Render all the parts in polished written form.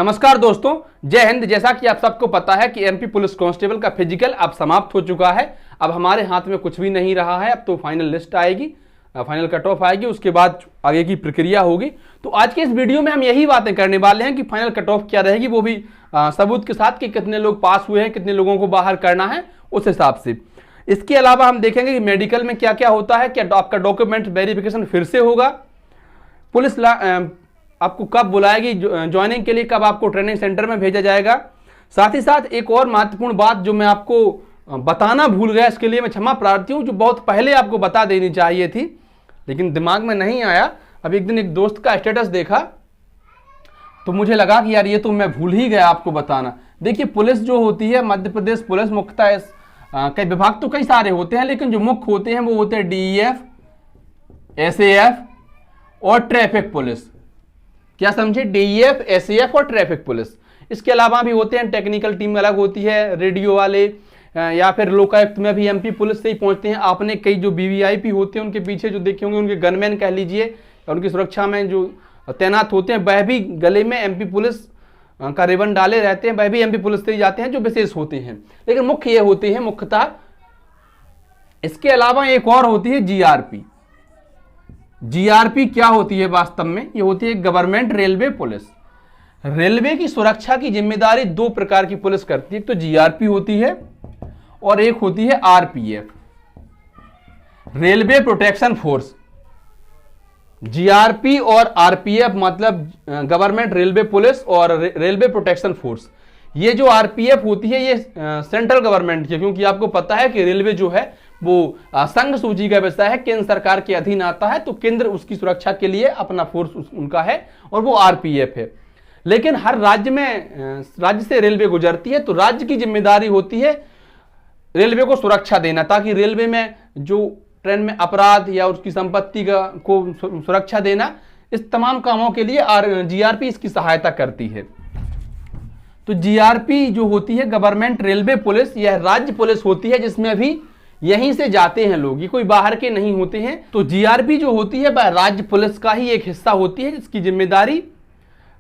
नमस्कार दोस्तों, जय हिंद। जैसा कि आप सबको पता है कि एमपी पुलिस कांस्टेबल का फिजिकल अब समाप्त हो चुका है। अब हमारे हाथ में कुछ भी नहीं रहा है। अब तो फाइनल लिस्ट आएगी, फाइनल कट ऑफ आएगी, उसके बाद आगे की प्रक्रिया होगी। तो आज के इस वीडियो में हम यही बातें करने वाले हैं कि फाइनल कट ऑफ क्या रहेगी, वो भी सबूत के साथ कि कितने लोग पास हुए हैं, कितने लोगों को बाहर करना है उस हिसाब से। इसके अलावा हम देखेंगे कि मेडिकल में क्या क्या होता है, क्या आपका डॉक्यूमेंट वेरिफिकेशन फिर से होगा, पुलिस आपको कब बुलाएगी ज्वाइनिंग के लिए, कब आपको ट्रेनिंग सेंटर में भेजा जाएगा। साथ ही साथ एक और महत्वपूर्ण बात जो मैं आपको बताना भूल गया, इसके लिए मैं क्षमा प्रार्थी हूं, जो बहुत पहले आपको बता देनी चाहिए थी लेकिन दिमाग में नहीं आया। अब एक दिन एक दोस्त का स्टेटस देखा तो मुझे लगा कि यार ये तो मैं भूल ही गया आपको बताना। देखिए, पुलिस जो होती है मध्य प्रदेश पुलिस, मुख्यतः कई विभाग तो कई सारे होते हैं, लेकिन जो मुख्य होते हैं वो होते हैं डीईएफ, एसएएफ और ट्रैफिक पुलिस। क्या समझे? डीईएफ, एसएएफ और ट्रैफिक पुलिस। इसके अलावा भी होते हैं, टेक्निकल टीम अलग होती है, रेडियो वाले, या फिर लोकायुक्त में भी एमपी पुलिस से ही पहुंचते हैं। आपने कई जो वीवीआईपी होते हैं उनके पीछे जो देखे होंगे, उनके गनमैन कह लीजिए, उनकी सुरक्षा में जो तैनात होते हैं, वह भी गले में एमपी पुलिस का रिबन डाले रहते हैं, वह भी एमपी पुलिस से ही जाते हैं, जो विशेष होते हैं। लेकिन मुख्य ये होते हैं मुख्यतः। इसके अलावा एक और होती है जीआरपी। जीआरपी क्या होती है वास्तव में? ये होती है गवर्नमेंट रेलवे पुलिस। रेलवे की सुरक्षा की जिम्मेदारी दो प्रकार की पुलिस करती है, एक तो जीआरपी होती है और एक होती है RPF, railway protection force. GRP और आरपीएफ मतलब गवर्नमेंट रेलवे पुलिस और रेलवे प्रोटेक्शन फोर्स। ये जो आरपीएफ होती है ये सेंट्रल गवर्नमेंट की, क्योंकि आपको पता है कि रेलवे जो है वो संघ सूची का विषय है, केंद्र सरकार के अधीन आता है, तो केंद्र उसकी सुरक्षा के लिए अपना फोर्स उनका है और वो आरपीएफ है। लेकिन हर राज्य में राज्य से रेलवे गुजरती है, तो राज्य की जिम्मेदारी होती है रेलवे को सुरक्षा देना, ताकि रेलवे में जो ट्रेन में अपराध या उसकी संपत्ति को सुरक्षा देना, इस तमाम कामों के लिए जीआरपी इसकी सहायता करती है। तो जीआरपी जो होती है गवर्नमेंट रेलवे पुलिस, यह राज्य पुलिस होती है, जिसमें भी यहीं से जाते हैं लोग, ये कोई बाहर के नहीं होते हैं। तो जीआरपी जो होती है वह राज्य पुलिस का ही एक हिस्सा होती है, जिसकी जिम्मेदारी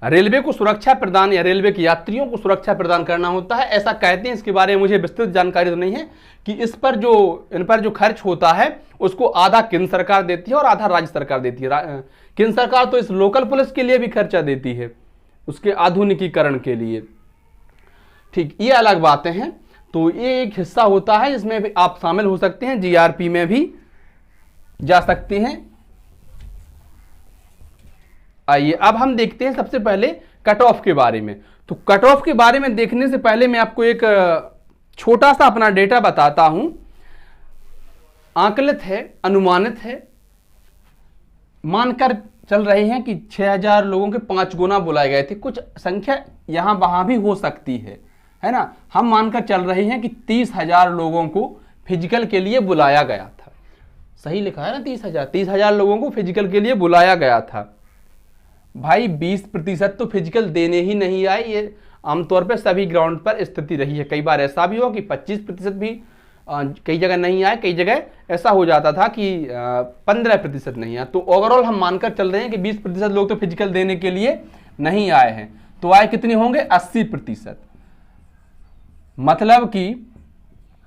रेलवे को सुरक्षा प्रदान या रेलवे के यात्रियों को सुरक्षा प्रदान करना होता है, ऐसा कहते हैं। इसके बारे में मुझे विस्तृत जानकारी तो नहीं है कि इन पर जो खर्च होता है उसको आधा केंद्र सरकार देती है और आधा राज्य सरकार देती है। केंद्र सरकार तो इस लोकल पुलिस के लिए भी खर्चा देती है, उसके आधुनिकीकरण के लिए। ठीक, ये अलग बातें हैं। तो ये एक हिस्सा होता है जिसमें भी आप शामिल हो सकते हैं, जीआरपी में भी जा सकते हैं। आइए अब हम देखते हैं सबसे पहले कट ऑफ के बारे में। तो कट ऑफ के बारे में देखने से पहले मैं आपको एक छोटा सा अपना डेटा बताता हूं। आकलित है, अनुमानित है, मानकर चल रहे हैं कि 6000 लोगों के 5 गुना बुलाए गए थे। कुछ संख्या यहां वहां भी हो सकती है ना। हम मानकर चल रहे हैं कि 30,000 लोगों को फिजिकल के लिए बुलाया गया था। सही लिखा है ना, 30,000 लोगों को फिजिकल के लिए बुलाया गया था। भाई 20% तो फिजिकल देने ही नहीं आए। ये आमतौर पर सभी ग्राउंड पर स्थिति रही है। कई बार ऐसा भी हुआ कि 25% भी कई जगह नहीं आए, कई जगह ऐसा हो जाता था कि 15% नहीं आया। तो ओवरऑल हम मानकर चल रहे हैं कि 20% लोग तो फिजिकल देने के लिए नहीं आए हैं। तो आए कितने होंगे? 80%। मतलब कि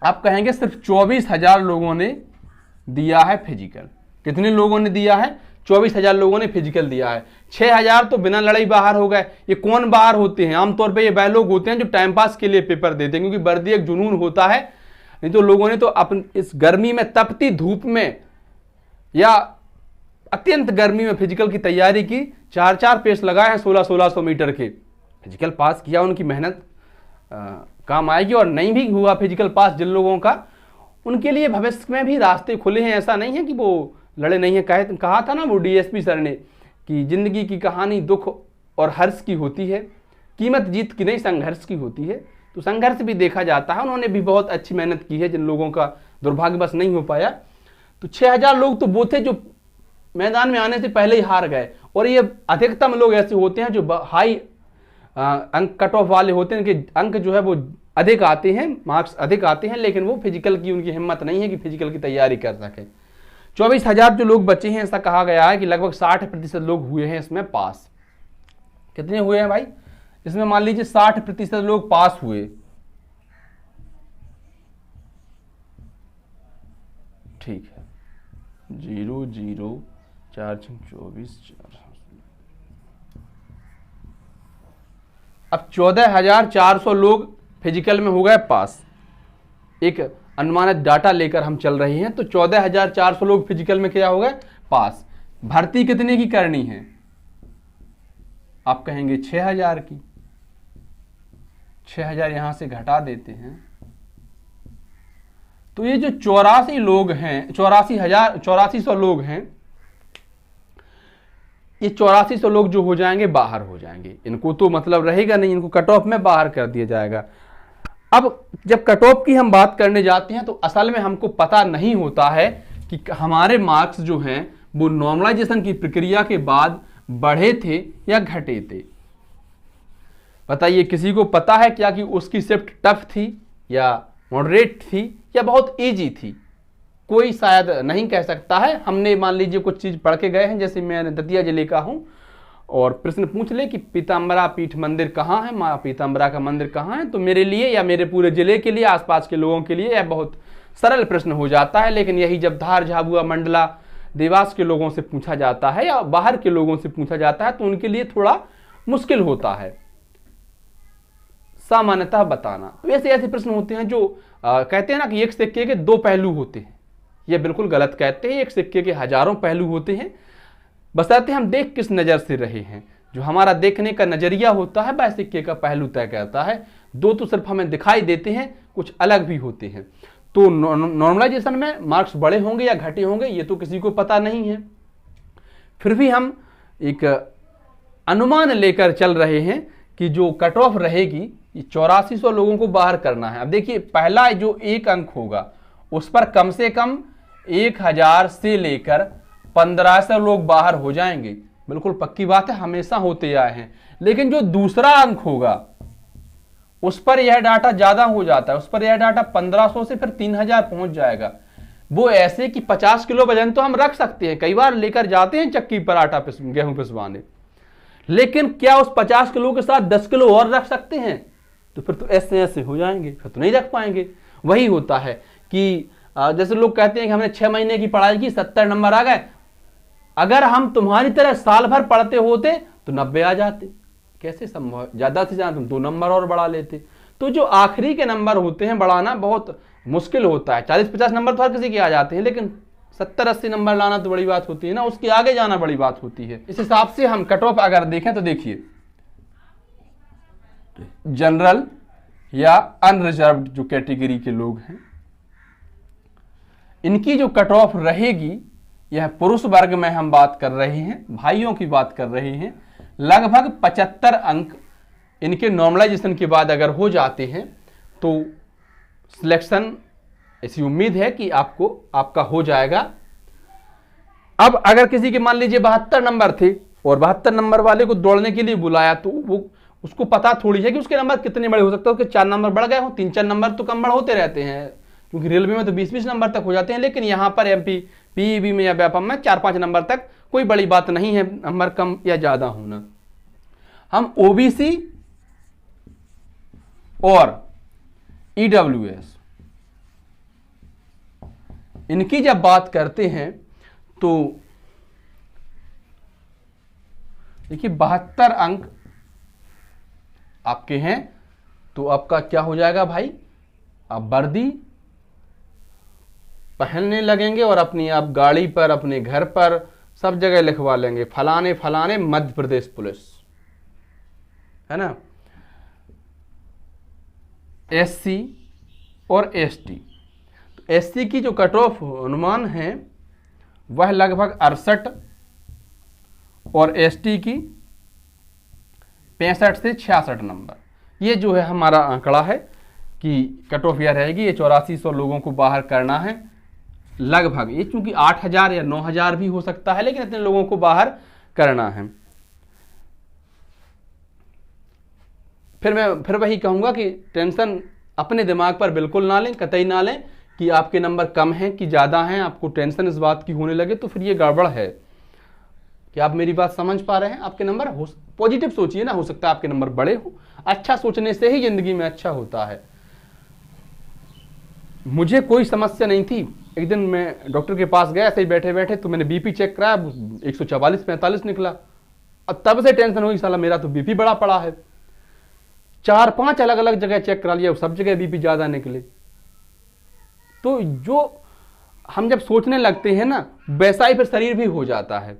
आप कहेंगे सिर्फ 24,000 लोगों ने दिया है फिजिकल। कितने लोगों ने दिया है? 24,000 लोगों ने फिजिकल दिया है। 6,000 तो बिना लड़ाई बाहर हो गए। ये कौन बाहर होते हैं? आमतौर पे ये वह लोग होते हैं जो टाइम पास के लिए पेपर देते हैं, क्योंकि वर्दी एक जुनून होता है। नहीं तो लोगों ने तो अपन इस गर्मी में, तपती धूप में या अत्यंत गर्मी में फिजिकल की तैयारी की। 4-4 पेश लगाए हैं 1600 मीटर के, फिजिकल पास किया। उनकी मेहनत काम आएगी। और नहीं भी हुआ फिजिकल पास जिन लोगों का, उनके लिए भविष्य में भी रास्ते खुले हैं। ऐसा नहीं है कि वो लड़े नहीं है। कहा था ना वो डीएसपी सर ने कि जिंदगी की कहानी दुख और हर्ष की होती है, कीमत जीत की नहीं संघर्ष की होती है। तो संघर्ष भी देखा जाता है। उन्होंने भी बहुत अच्छी मेहनत की है, जिन लोगों का दुर्भाग्यवश नहीं हो पाया। तो 6000 लोग तो वो थे जो मैदान में आने से पहले ही हार गए। और ये अधिकतम लोग ऐसे होते हैं जो हाई अंक कट ऑफ वाले होते हैं, कि अंक जो है वो अधिक आते हैं, मार्क्स अधिक आते हैं, लेकिन वो फिजिकल की उनकी हिम्मत नहीं है कि फिजिकल की तैयारी कर सके। 24,000 जो लोग बचे हैं, ऐसा कहा गया है कि लगभग 60% लोग हुए हैं इसमें पास। कितने हुए हैं भाई? इसमें मान लीजिए 60% लोग पास हुए, ठीक है, 0 0 4 24 4। अब 14,400 लोग फिजिकल में हो गए पास। एक अनुमानित डाटा लेकर हम चल रहे हैं, तो 14,400 लोग फिजिकल में क्या हो गए पास। भर्ती कितने की करनी है, आप कहेंगे 6,000 की। 6,000 यहां से घटा देते हैं, तो ये जो 84 लोग हैं, 84,000 लोग हैं, ये 8400 लोग जो हो जाएंगे बाहर हो जाएंगे, इनको तो मतलब रहेगा नहीं, इनको कट ऑफ में बाहर कर दिया जाएगा। अब जब कट ऑफ की हम बात करने जाते हैं तो असल में हमको पता नहीं होता है कि हमारे मार्क्स जो हैं वो नॉर्मलाइजेशन की प्रक्रिया के बाद बढ़े थे या घटे थे। बताइए, किसी को पता है क्या कि उसकी शिफ्ट टफ थी या मॉडरेट थी या बहुत इजी थी? कोई शायद नहीं कह सकता है। हमने मान लीजिए कुछ चीज पढ़ के गए हैं, जैसे मैं दतिया जिले का हूं और प्रश्न पूछ ले कि पीताम्बरा पीठ मंदिर कहाँ है, माँ पीताम्बरा का मंदिर कहाँ है, तो मेरे लिए या मेरे पूरे जिले के लिए, आसपास के लोगों के लिए यह बहुत सरल प्रश्न हो जाता है। लेकिन यही जब धार, झाबुआ, मंडला, देवास के लोगों से पूछा जाता है या बाहर के लोगों से पूछा जाता है तो उनके लिए थोड़ा मुश्किल होता है सामान्यतः बताना। तो ऐसे ऐसे प्रश्न होते हैं जो कहते हैं ना कि एक सिक्के के दो पहलू होते हैं, ये बिल्कुल गलत कहते हैं। एक सिक्के के हजारों पहलू होते हैं, बशर्ते हम देख किस नजर से रहे हैं। जो हमारा देखने का नजरिया होता है वह सिक्के का पहलू तय करता है। दो तो सिर्फ हमें दिखाई देते हैं, कुछ अलग भी होते हैं। तो नॉर्मलाइजेशन में मार्क्स बढ़े होंगे या घटे होंगे ये तो किसी को पता नहीं है, फिर भी हम एक अनुमान लेकर चल रहे हैं कि जो कट ऑफ रहेगी ये 8400 लोगों को बाहर करना है। अब देखिए, पहला जो एक अंक होगा उस पर कम से कम 1000 से लेकर 1500 लोग बाहर हो जाएंगे, बिल्कुल पक्की बात है, हमेशा होते आए हैं। लेकिन जो दूसरा अंक होगा उस पर यह डाटा ज्यादा हो जाता है, उस पर यह डाटा 1500 से फिर 3000 पहुंच जाएगा। वो ऐसे कि 50 किलो वजन तो हम रख सकते हैं, कई बार लेकर जाते हैं चक्की पर आटा गेहूं पिसवाने, लेकिन क्या उस 50 किलो के साथ 10 किलो और रख सकते हैं? तो फिर तो ऐसे ऐसे हो जाएंगे, फिर तो नहीं रख पाएंगे। वही होता है कि जैसे लोग कहते हैं कि हमने 6 महीने की पढ़ाई की, 70 नंबर आ गए। अगर हम तुम्हारी तरह साल भर पढ़ते होते तो 90 आ जाते। कैसे संभव? ज्यादा से ज्यादा तुम 2 नंबर और बढ़ा लेते। तो जो आखिरी के नंबर होते हैं बढ़ाना बहुत मुश्किल होता है। 40-50 नंबर तो हर किसी के आ जाते हैं, लेकिन 70-80 नंबर लाना तो बड़ी बात होती है ना, उसके आगे जाना बड़ी बात होती है। इस हिसाब से हम कट ऑफ अगर देखें तो देखिए, जनरल या अनरिजर्व्ड जो कैटेगरी के लोग हैं इनकी जो कट ऑफ रहेगी, यह पुरुष वर्ग में हम बात कर रहे हैं, भाइयों की बात कर रहे हैं, लगभग 75 अंक इनके नॉर्मलाइजेशन के बाद अगर हो जाते हैं तो सिलेक्शन, ऐसी उम्मीद है कि आपका हो जाएगा। अब अगर किसी के मान लीजिए 72 नंबर थे और 72 नंबर वाले को दौड़ने के लिए बुलाया तो वो उसको पता थोड़ी है कि उसके नंबर कितने बड़े हो सकते हैं, उसके 4 नंबर बढ़ गए हो, 3-4 नंबर तो कम बढ़ होते रहते हैं, क्योंकि रेलवे में तो 20-20 नंबर तक हो जाते हैं। लेकिन यहाँ पर एमपी पीईबी में या व्यापम में 4-5 नंबर तक कोई बड़ी बात नहीं है नंबर कम या ज्यादा होना। हम ओबीसी और ईडब्ल्यूएस इनकी जब बात करते हैं तो देखिए 72 अंक आपके हैं, तो आपका क्या हो जाएगा भाई, आप वर्दी पहनने लगेंगे और अपनी आप गाड़ी पर, अपने घर पर सब जगह लिखवा लेंगे फलाने फलाने मध्य प्रदेश पुलिस, है ना। एससी और एसटी, तो एससी की जो कट ऑफ अनुमान है वह लगभग 68 और एसटी की 65 से 66 नंबर। ये जो है हमारा आंकड़ा है कि कट ऑफ यह रहेगी, ये 8400 लोगों को बाहर करना है लगभग। ये चूंकि 8000 या 9000 भी हो सकता है, लेकिन इतने लोगों को बाहर करना है। फिर वही कहूंगा कि टेंशन अपने दिमाग पर बिल्कुल ना लें, कतई ना लें कि आपके नंबर कम हैं कि ज़्यादा हैं, आपको टेंशन इस बात की होने लगे तो फिर ये गड़बड़ है। क्या आप मेरी बात समझ पा रहे हैं? आपके नंबर पॉजिटिव सोचिए ना, हो सकता है आपके नंबर बड़े हो। अच्छा सोचने से ही जिंदगी में अच्छा होता है। मुझे कोई समस्या नहीं थी। एक दिन मैं डॉक्टर के पास गया, ऐसे ही बैठे बैठे, तो मैंने बीपी चेक कराया, 144/45 निकला। अब तब से टेंशन हुई, साला मेरा तो बीपी बड़ा पड़ा है। 4-5 अलग अलग जगह चेक करा लिया, सब जगह बीपी ज्यादा निकले। तो जो हम जब सोचने लगते हैं ना, वैसा ही फिर शरीर भी हो जाता है।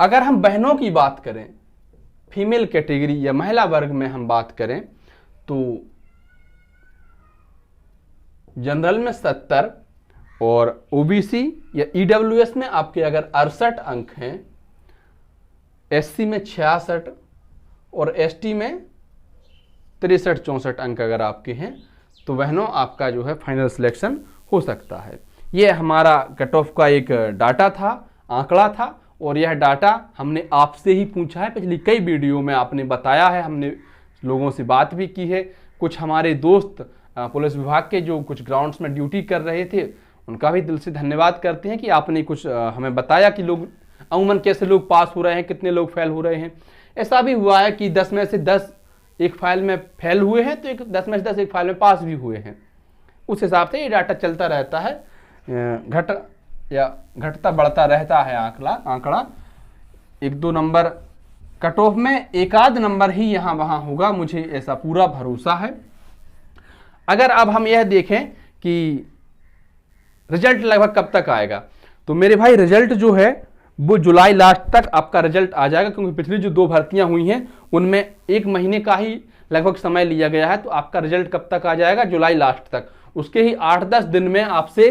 अगर हम बहनों की बात करें, फीमेल कैटेगरी या महिला वर्ग में हम बात करें, तो जनरल में 70 और ओबीसी या ईडब्ल्यूएस में आपके अगर 68 अंक हैं, एससी में 66 और एसटी में 63-64 अंक अगर आपके हैं, तो बहनों आपका जो है फाइनल सिलेक्शन हो सकता है। यह हमारा कट ऑफ का एक डाटा था, आंकड़ा था, और यह डाटा हमने आपसे ही पूछा है। पिछली कई वीडियो में आपने बताया है, हमने लोगों से बात भी की है। कुछ हमारे दोस्त पुलिस विभाग के जो कुछ ग्राउंड्स में ड्यूटी कर रहे थे, उनका भी दिल से धन्यवाद करते हैं कि आपने कुछ हमें बताया कि लोग अमूमन कैसे लोग पास हो रहे हैं, कितने लोग फेल हो रहे हैं। ऐसा भी हुआ है कि 10 में से 10 एक फाइल में फेल हुए हैं, तो 10 में से 10 एक फाइल में पास भी हुए हैं। उस हिसाब से ये डाटा चलता रहता है, घटता बढ़ता रहता है आंकड़ा। 1-2 नंबर कट ऑफ में, एक आध नंबर ही यहाँ वहाँ होगा, मुझे ऐसा पूरा भरोसा है। अगर अब हम यह देखें कि रिजल्ट लगभग कब तक आएगा, तो मेरे भाई रिजल्ट जो है वो जुलाई लास्ट तक आपका रिजल्ट आ जाएगा, क्योंकि पिछली जो 2 भर्तियां हुई हैं उनमें 1 महीने का ही लगभग समय लिया गया है। तो आपका रिजल्ट कब तक आ जाएगा? जुलाई लास्ट तक। उसके ही 8-10 दिन में आपसे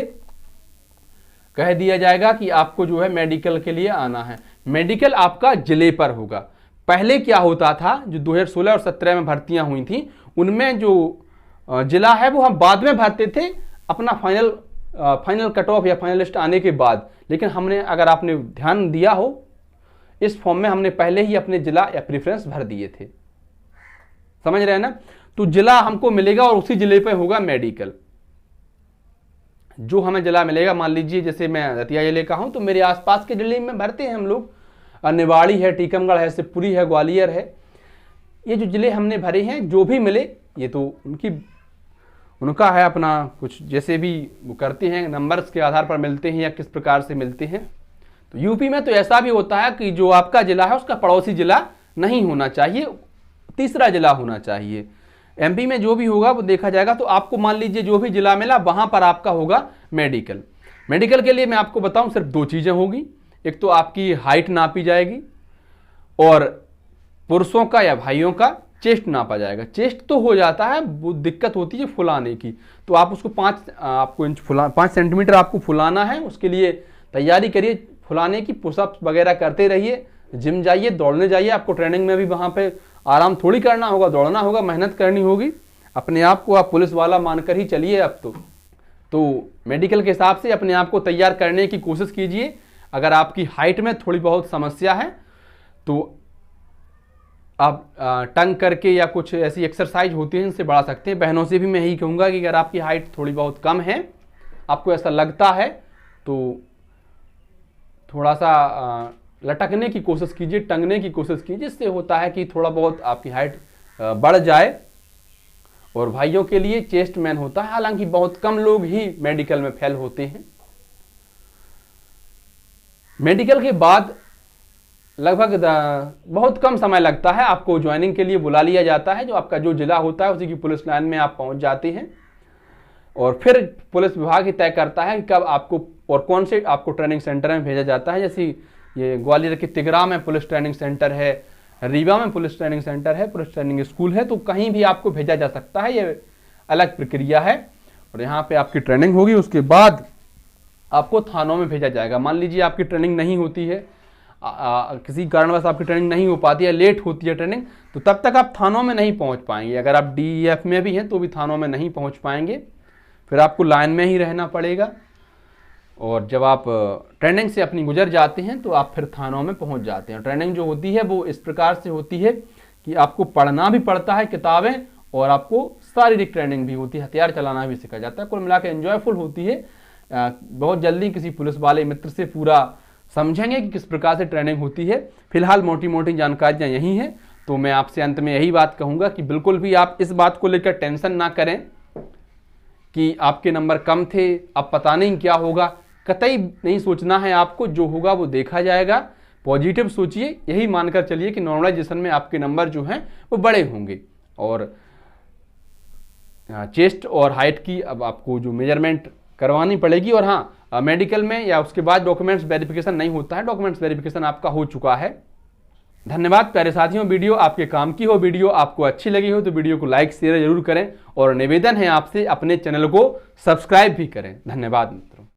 कह दिया जाएगा कि आपको जो है मेडिकल के लिए आना है। मेडिकल आपका जिले पर होगा। पहले क्या होता था, जो 2016 और 17 में भर्तियां हुई थी, उनमें जो जिला है वो हम बाद में भरते थे अपना फाइनल कट ऑफ या फाइनल लिस्ट आने के बाद। लेकिन हमने, अगर आपने ध्यान दिया हो, इस फॉर्म में हमने पहले ही अपने जिला या प्रेफरेंस भर दिए थे। समझ रहे हैं ना? तो जिला हमको मिलेगा और उसी जिले पे होगा मेडिकल। जो हमें जिला मिलेगा, मान लीजिए जैसे मैं दतिया जिले का हूं, तो मेरे आसपास के जिले में भरते हैं हम लोग। निवाड़ी है, टीकमगढ़ है, शिवपुरी है, ग्वालियर है। ये जो जिले हमने भरे हैं, जो भी मिले, ये तो उनका है अपना कुछ, जैसे भी वो करते हैं, नंबर्स के आधार पर मिलते हैं या किस प्रकार से मिलते हैं। तो यूपी में तो ऐसा भी होता है कि जो आपका जिला है उसका पड़ोसी जिला नहीं होना चाहिए, तीसरा जिला होना चाहिए। एमपी में जो भी होगा वो देखा जाएगा। तो आपको मान लीजिए जो भी जिला मिला वहां पर आपका होगा मेडिकल। मेडिकल के लिए मैं आपको बताऊं, सिर्फ 2 चीजें होगी। एक तो आपकी हाइट नापी जाएगी, और पुरुषों का या भाइयों का चेस्ट नापा जाएगा। चेस्ट तो हो जाता है, वो दिक्कत होती है फुलाने की। तो आप उसको 5 सेंटीमीटर आपको फुलाना है। उसके लिए तैयारी करिए, फुलाने की पुशअप्स वगैरह करते रहिए, जिम जाइए, दौड़ने जाइए। आपको ट्रेनिंग में भी वहां पे आराम थोड़ी करना होगा, दौड़ना होगा, मेहनत करनी होगी। अपने आप को आप पुलिस वाला मानकर ही चलिए अब तो मेडिकल के हिसाब से अपने आप को तैयार करने की कोशिश कीजिए। अगर आपकी हाइट में थोड़ी बहुत समस्या है तो आप टंग करके या कुछ ऐसी एक्सरसाइज होती है इनसे बढ़ा सकते हैं। बहनों से भी मैं यही कहूँगा कि अगर आपकी हाइट थोड़ी बहुत कम है, आपको ऐसा लगता है, तो थोड़ा सा लटकने की कोशिश कीजिए, टंगने की कोशिश कीजिए। जिससे होता है कि थोड़ा बहुत आपकी हाइट बढ़ जाए। और भाइयों के लिए चेस्ट मैन होता है, हालांकि बहुत कम लोग ही मेडिकल में फेल होते हैं। मेडिकल के बाद लगभग बहुत कम समय लगता है, आपको ज्वाइनिंग के लिए बुला लिया जाता है। जो आपका जो जिला होता है उसी की पुलिस लाइन में आप पहुंच जाते हैं, और फिर पुलिस विभाग ही तय करता है कि कब आपको और कौन से आपको ट्रेनिंग सेंटर में भेजा जाता है। जैसे ये ग्वालियर के तिगरा में पुलिस ट्रेनिंग सेंटर है, रीवा में पुलिस ट्रेनिंग सेंटर है, पुलिस ट्रेनिंग स्कूल है, तो कहीं भी आपको भेजा जा सकता है। ये अलग प्रक्रिया है, और यहाँ पे आपकी ट्रेनिंग होगी। उसके बाद आपको थानों में भेजा जाएगा। मान लीजिए आपकी ट्रेनिंग नहीं होती है, किसी कारणवश आपकी ट्रेनिंग नहीं हो पाती है, लेट होती है ट्रेनिंग, तो तब तक आप थानों में नहीं पहुंच पाएंगे। अगर आप डीईएफ में भी हैं तो भी थानों में नहीं पहुंच पाएंगे, फिर आपको लाइन में ही रहना पड़ेगा। और जब आप ट्रेनिंग से अपनी गुजर जाते हैं तो आप फिर थानों में पहुंच जाते हैं। ट्रेनिंग जो होती है वो इस प्रकार से होती है कि आपको पढ़ना भी पड़ता है किताबें, और आपको शारीरिक ट्रेनिंग भी होती है, हथियार चलाना भी सिखाया जाता है। कुल मिलाकर एंजॉयफुल होती है। बहुत जल्दी किसी पुलिस वाले मित्र से पूरा समझेंगे कि किस प्रकार से ट्रेनिंग होती है। फिलहाल मोटी मोटी जानकारियाँ यही हैं। तो मैं आपसे अंत में यही बात कहूँगा कि बिल्कुल भी आप इस बात को लेकर टेंशन ना करें कि आपके नंबर कम थे, अब पता नहीं क्या होगा। कतई नहीं सोचना है आपको, जो होगा वो देखा जाएगा। पॉजिटिव सोचिए, यही मानकर चलिए कि नॉर्मलाइजेशन में आपके नंबर जो हैं वो बड़े होंगे। और चेस्ट और हाइट की अब आपको जो मेजरमेंट करवानी पड़ेगी। और हाँ, मेडिकल में या उसके बाद डॉक्यूमेंट्स वेरिफिकेशन नहीं होता है, डॉक्यूमेंट्स वेरिफिकेशन आपका हो चुका है। धन्यवाद प्यारे साथियों। वीडियो आपके काम की हो, वीडियो आपको अच्छी लगी हो तो वीडियो को लाइक शेयर जरूर करें, और निवेदन है आपसे अपने चैनल को सब्सक्राइब भी करें। धन्यवाद मित्रों।